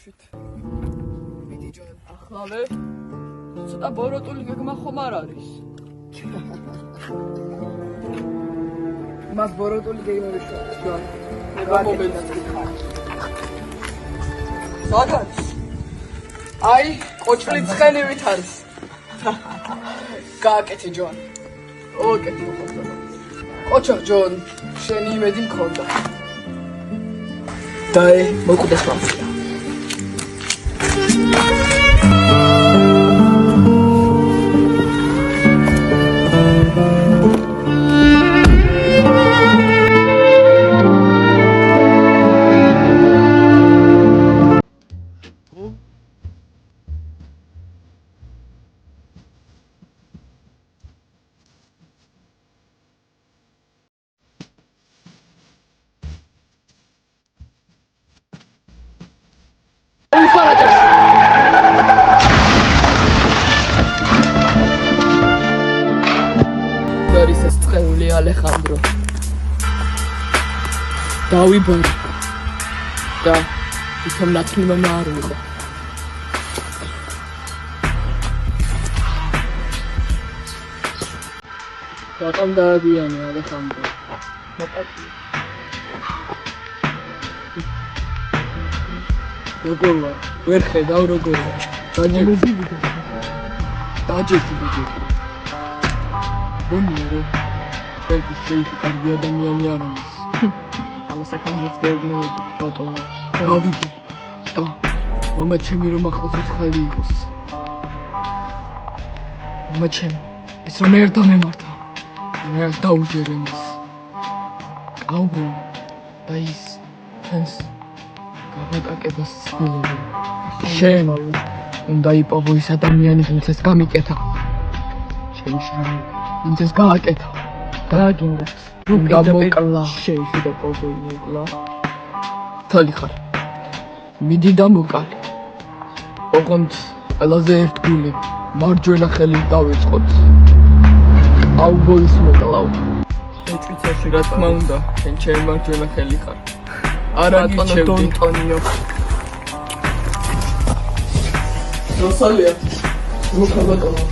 გაჩვით. მიდი ჯონ. ახლა ცოტა ბოროტული გეგმა ხომ არ არის? მას ბოროტული გეგმა ვიშვა, ჯონ. საგაც? აი, ყოჭლი ცხენივით არის. გააკეთე ჯონ. ოკეთე ხოდა. ყოჩო ჯონ, შენი იმედი მქონდა. დაე, მოკვდეს მომწია. არის ეს წეული ალეხანდრო. დავიბარე. და თვითონ ნათლი მამა არ იყო. რატომ დააბიანე ალეხანდრო? მოკატი. როგორ ვარ? ვერ ხედავ როგორ ვარ. დაჯექი. ბონიო რომ შეიძლება კარგი ადამიანი არ არის. ამას აკეთებს გეუბნები ბატონო. გავიგე. და მამა ჩემი რომ ახლოს უცხალი იყოს. მამა ჩემი ეს რომ არ დამემართა. მე არ დაუჯერე ის. აუბო და ის ფენს გავაკეთებას ცდილობ. შენ უნდა იპოვო ის ადამიანი ვინც ეს გამიკეთა. შენ ვინც ეს გააკეთა. გააგინდა. გამოკლა. შეიძლება პოვინიკლა. თალი ხარ. მიდი და მოკალი. ოღონდ ყველაზე ერთგული მარჯვენა ხელით დავიწყოთ. აუბოის მოკლავ. ეჭვიცაში რა თქმა უნდა, შენ ჩემი მარჯვენა ხელი ხარ. არა გიჩევდი ტონიო. როსალია. მოხდა ბატონო.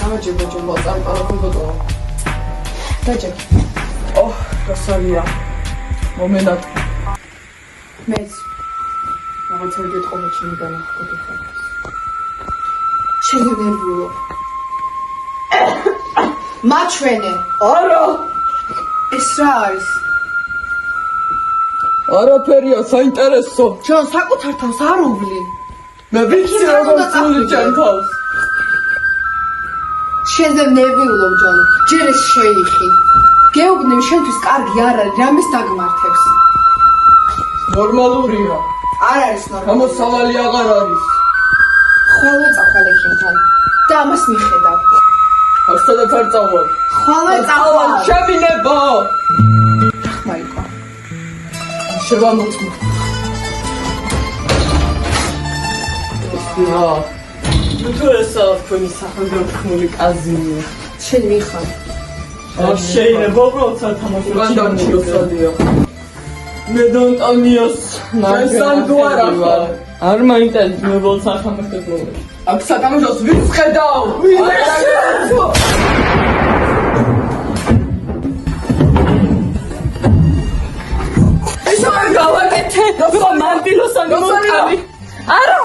გამაჯერდა ჯონ ბატონო. დაჯერ. ოჰ, როსალია. მომენად. მეც. რაღაც ვერ გეტყობა ჩემი განახოდი ხარ. შეგნებულო. მაჩვენე. არა. ეს რა არის? არაფერია, საინტერესო. ჯონ, საკუთარ თავს არ უვლი. მე ვიცი როგორ წული ჩემ თავს. შენზე ნერვიულობ ჯონ, ჯერ ეს შეიხი. გეუბნები შენთვის კარგი არ არის, რამეს დაგმართებს. ნორმალურია. არ არის ნორმალური. გამოსავალი აღარ არის. ხოლმე წავალ ექიმთან და ამას მიხედავ. ასთანაც არ წავალ. ხოლმე წავალ. შევინება. ხმაიკო. შევამოწმო. თუ ესა თქვენი სახელმწიფო თქმული კაზინია. შენ მიხარ. შეიძლება უბრალოდ სათამაშო ჩიოსალია. მე დონტონიოს მაგასთან გვარა. არ მაინტერესებს მე უბრალოდ სათამაშოს მოვიდა. აქ სათამაშოს ვინც ხედავ? ეს არ გავაკეთე. როცა მანდილოსანი მოკალი. არა.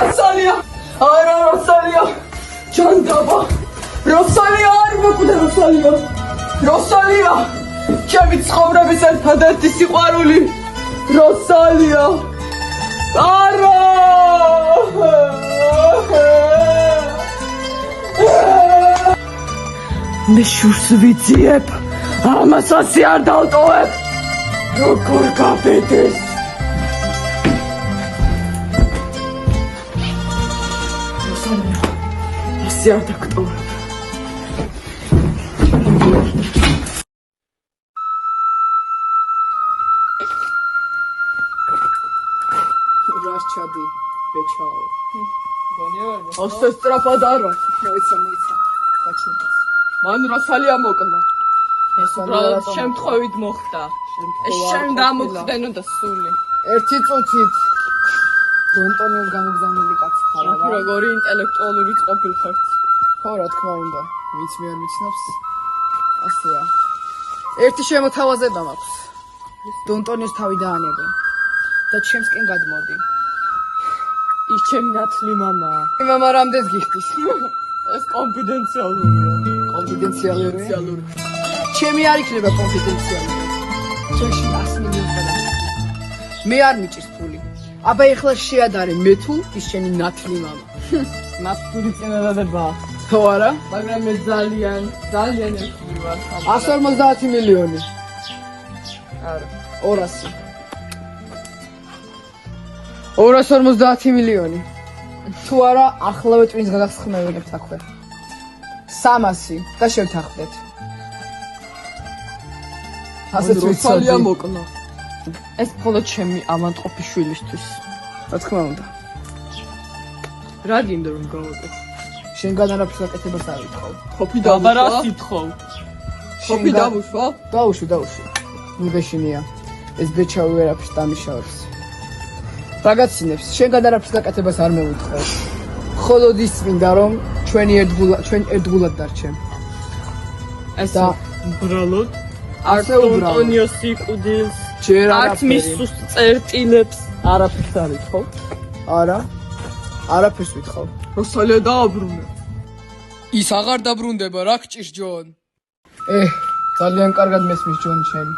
როსალია. არა როსალია. ჩანდაბა. როსალია არ მოკვდა როსალია. როსალია. ჩემი ცხოვრების ერთადერთი სიყვარული. როსალია. არა. მე შურს ვიციებ. ამას ასე არ დავტოვებ. როგორ გაბედეს. როსალია. ასე არ დაგტოვებ. რაშჩადი ბეჩაო. გონიარ. ასე სწრაფად არა. მოიცა. გაჩვენე. მან როსალია მოკლა. ეს უბრალოდ შემთხვევით მოხდა. ეს შენ დამოხდენო და სული. ერთი წუთით დონტონიოს გამოგზავნილი კაცი ხარ რა როგორი ინტელექტუალური ყოფილხარ. ხო რა თქმა უნდა ვინც მე არ ვიცნობს ასეა ერთი შემოთავაზება მაქვს დონტონიოს თავი დაანებო და ჩემსკენ გადმოდი ის ჩემი ნათლი მამაა. მამა რამდენს გიხდის ეს კონფიდენციალურია. კონფიდენციალური ჩემი არ იქნება კონფიდენციალური ჩემში 100 მილიონი გადაგიხდი მე არ მიჭირს ფული აბა ეხლა შეადარე მე თუ ის შენი ნათლი მამა ნათლური წინადადებაა. ხო არა მაგრამ მე ძალიან ეხლი ვარ. 150 მილიონი არა 200 250 მილიონი თუ არა ახლავე ტვინს გადახსხმევინებთ აქვე 300 და შევთანხმდეთ ასეც როცალია ვიცოდი მოკლა. ეს მხოლოდ ჩემი ავანტყოფის შვილისთვის. რა თქმა უნდა რა გინდა რომ გავაკეთო? შენგან არაფერს აკეთებას არ ვიტყო ხופი დაბარა სითხო. ხופი დავუშვა? დაუშვი მიგეშინია ეს ბეჩავი ვერაფერს დამიშავებს რაგაცინებს შენგან არაფერს აკეთებას არ მევიტყო მხოლოდ ის წმინდა რომ ჩვენ ერთგულად დარჩენ ეს და უბრალოდ ასე უბრალოდ ანტონიოს იკუდილს ჯერ არც მის სუსტ წერტილებს არაფერს არ ვითხოვ. არაფერს ვიტყო როსალია დააბრუნე. ის აღარ დაბრუნდება რა გჭირს ჯონ ძალიან კარგად მესმის ჯონ ჩემი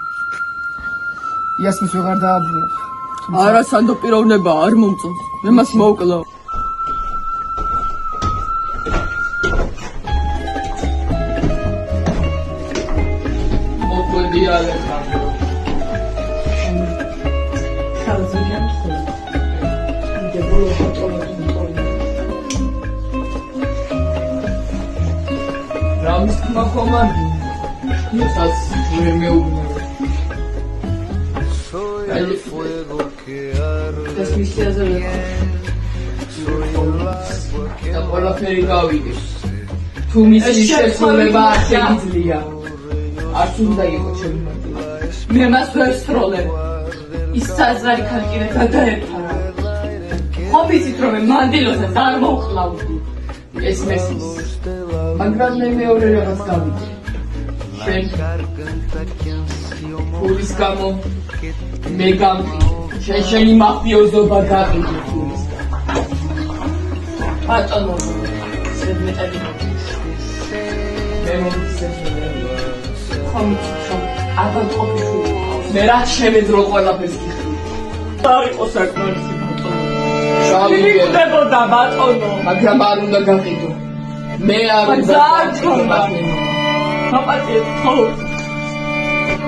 იასმის ვეღარ დააბრუნებ არა სანდო პიროვნება არ მომწონს. მე მას მოვკლავ. მოგვედი ალექსანდრო. ხალხიან ხო. დებულო რამის თმა ხომანდი. ისაც მე მეუბნე. El fuego que arde, ეს მისიაზე soy el agua que და ყველაფერი გავიგეს თუ მისი შესრულება არ შეიძლება არც უნდა იყოს ჩემი მარტივი მე მას ვერ სროლებ. ის საზღარი ქალკირე გადაეფარა. ხომ იცით რომ მე მანდილოსას არ მოვყლავდი. ეს მესმის მაგრამ მე მეორე რაღაც გავიგე შენ garganta canción ფულის გამო მე გამყიდე შენი მაფიოზობა გაყიდე ფულის ბატონო ზედმეტად მე მომწესებია ხომ იცით რომ ავანტყოფიშვილი მე რა შემეძრო ყველაფერს გიხდი არ იყო საკმარისი ბატონო. შავიგე მივიდებოდა ბატონო. მაგრამ არ უნდა გაყიდო მე არ უნდა გაყიდო. მაპატიეთ ხო?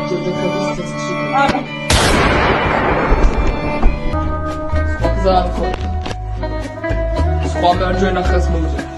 ჯერჯერობით წესში არა. ზარქო სხვა მარჯვენა ხელს მოვუწევ